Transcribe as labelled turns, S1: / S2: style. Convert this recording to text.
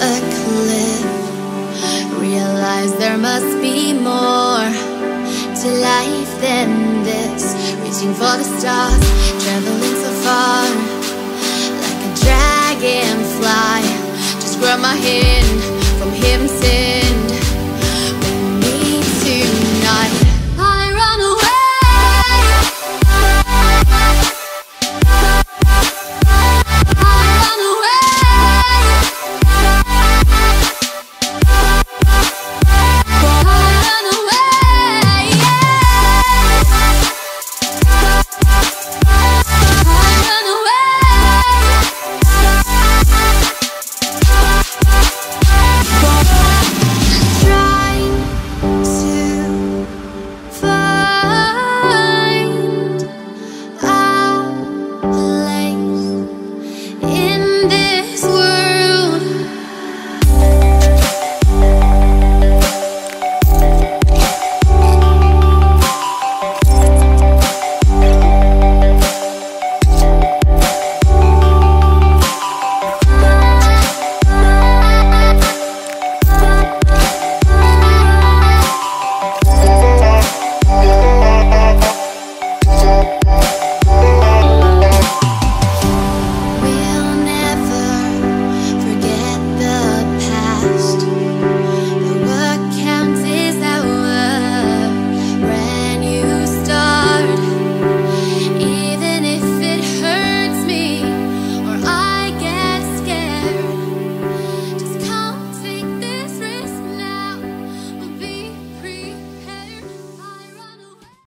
S1: a cliff. Realize there must be more to life than this. Reaching for the stars, traveling so far, like a dragonfly. Just grab my hand